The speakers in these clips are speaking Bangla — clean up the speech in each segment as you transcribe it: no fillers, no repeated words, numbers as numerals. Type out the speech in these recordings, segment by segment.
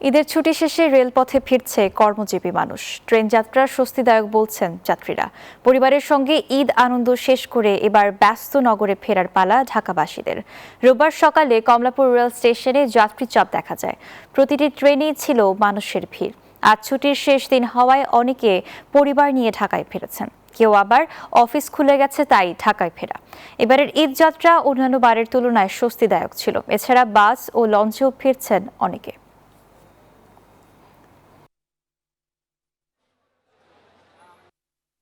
ঈদের ছুটি শেষে রেলপথে ফিরছে কর্মজীবী মানুষ। ট্রেন যাত্রা স্বস্তিদায়ক বলছেন যাত্রীরা। পরিবারের সঙ্গে ঈদ আনন্দ শেষ করে এবার ব্যস্ত নগরে ফেরার পালা ঢাকাবাসীদের। রোববার সকালে কমলাপুর রেল স্টেশনে যাত্রী চাপ দেখা যায়। প্রতিটি ট্রেনেই ছিল মানুষের ভিড়। আজ ছুটির শেষ দিন হওয়ায় অনেকে পরিবার নিয়ে ঢাকায় ফিরেছেন, কেউ আবার অফিস খুলে গেছে, তাই ঢাকায় ফেরা। এবারের ঈদ যাত্রা অন্যান্য বারের তুলনায় স্বস্তিদায়ক ছিল। এছাড়া বাস ও লঞ্চেও ফিরছেন অনেকে।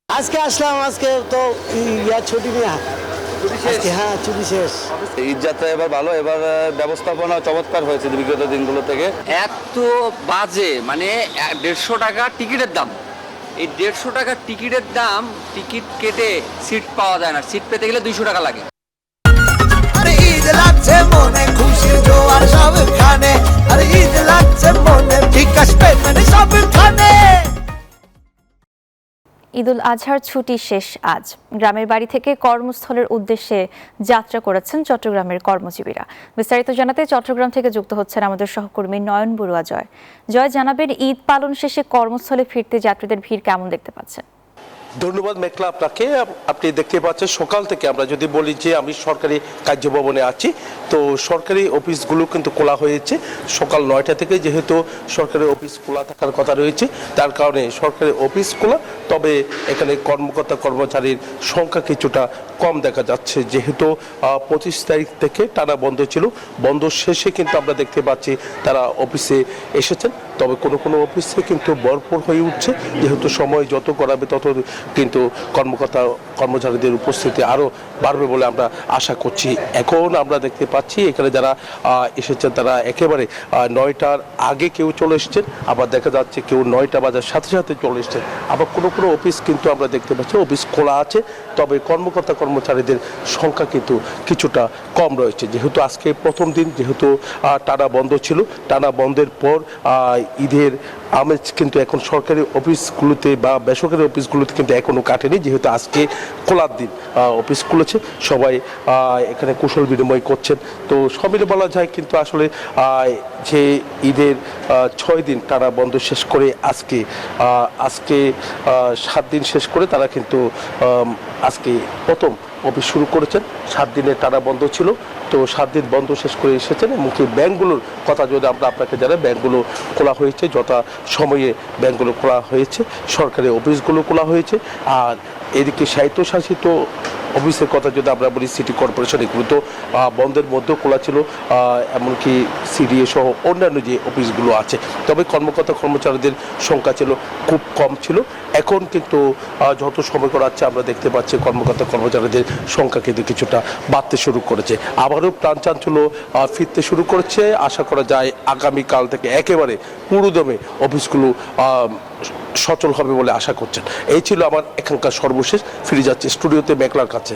আজকে আসলাম, আজকে তো ছুটি নেই। হ্যাঁ, ছুটি শেষ। ঈদ যাত্রা এবার ভালো, এবার ব্যবস্থাপনা চমৎকার হয়েছে বিগত দিনগুলো থেকে। এত বাজে, মানে 150 টাকা টিকিটের দাম। এই 150 টাকার টিকিটের দাম, টিকিট কেটে সিট পাওয়া যায় না। সিট পেতে গেলে 200 টাকা লাগে। আরে ঈদ লাগছে মনে, খুশির জোয়ার সবখানে। আরে ঈদ লাগছে মনে, বিকাশ পেমেন্ট সবখানে। ঈদুল আজহার ছুটি শেষ আজ। গ্রামের বাড়ি থেকে কর্মস্থলের উদ্দেশ্যে যাত্রা করেছেন চট্টগ্রামের কর্মজীবীরা। বিস্তারিত জানাতে চট্টগ্রাম থেকে যুক্ত হচ্ছেন আমাদের সহকর্মী নয়ন বড়ুয়া। জয়, জানাবেন ঈদ পালন শেষে কর্মস্থলে ফিরতে যাত্রীদের ভিড় কেমন দেখতে পাচ্ছেন? ধন্যবাদ মেঘলা আপনাকে। আপনি দেখতে পাচ্ছেন সকাল থেকে, আমরা যদি বলি যে আমি সরকারি কার্যভবনে আছি, তো সরকারি অফিসগুলো কিন্তু খোলা হয়েছে সকাল 9টা থেকে। যেহেতু সরকারি অফিস খোলা থাকার কথা রয়েছে, তার কারণে সরকারি অফিস খোলা, তবে এখানে কর্মকর্তা কর্মচারীর সংখ্যা কিছুটা কম দেখা যাচ্ছে। যেহেতু 25 তারিখ থেকে টানা বন্ধ ছিল, বন্ধ শেষে কিন্তু আমরা দেখতে পাচ্ছি তারা অফিসে এসেছেন। তবে কোনো কোনো অফিসে কিন্তু ভরপুর হয়ে উঠছে, যেহেতু সময় যত গড়াবে তত কিন্তু কর্মকর্তা কর্মচারীদের উপস্থিতি আরও বাড়বে বলে আমরা আশা করছি। এখন আমরা দেখতে পাচ্ছি এখানে যারা এসেছেন তারা একেবারে 9টার আগে কেউ চলে এসছেন, আবার দেখা যাচ্ছে কেউ 9টা বাজার সাথে সাথে চলে এসছেন। আবার কোনো কোনো অফিস কিন্তু আমরা দেখতে পাচ্ছি অফিস খোলা আছে, তবে কর্মকর্তা কর্মচারীদের সংখ্যা কিন্তু কিছুটা কম রয়েছে। যেহেতু আজকে প্রথম দিন, যেহেতু টানা বন্ধ ছিল, টানা বন্ধের পর ঈদের আমেজ কিন্তু এখন সরকারি অফিসগুলোতে বা বেসরকারি অফিসগুলোতে কিন্তু এখনও কাটেনি। যেহেতু আজকে খোলার দিন, অফিস খুলেছে, সবাই এখানে কুশল বিনিময় করছেন। তো সব মিলে বলা যায় কিন্তু আসলে যে ঈদের 6 দিন টানা বন্ধ শেষ করে আজকে 7 দিন শেষ করে তারা কিন্তু আজকে প্রথম অফিস শুরু করেছেন। 7 দিনের টানা বন্ধ ছিল, তো 7 দিন বন্ধ শেষ করে এসেছেন। এমনকি ব্যাংকগুলোর কথা যদি আমরা আপনাকে জানাই, ব্যাংকগুলো খোলা হয়েছে, যথা সময়ে ব্যাংকগুলো খোলা হয়েছে, সরকারি অফিসগুলো খোলা হয়েছে। আর এদিকে স্বায়ত্তশাসিত অফিসের কথা যদি আমরা বলি, সিটি কর্পোরেশন, এগুলো তো বন্ধের মধ্যেও খোলা ছিল, এমনকি সিডিএ সহ অন্যান্য যে অফিসগুলো আছে। তবে কর্মকর্তা কর্মচারীদের সংখ্যা ছিল খুব কম ছিল। এখন কিন্তু যত সময় করাচ্ছে আমরা দেখতে পাচ্ছি কর্মকর্তা কর্মচারীদের সংখ্যা কিন্তু কিছুটা বাড়তে শুরু করেছে। আবারও প্রাণ চাঞ্চল্য ফিরতে শুরু করেছে। আশা করা যায় আগামীকাল থেকে একেবারে পুরোদমে অফিসগুলো সচল হবে বলে আশা করছেন। এই ছিল আমার এখানকার সর্বশেষ। ফিরে যাচ্ছে স্টুডিওতে মেঘলার কাছে।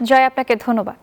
জয়, আপনাকে ধন্যবাদ।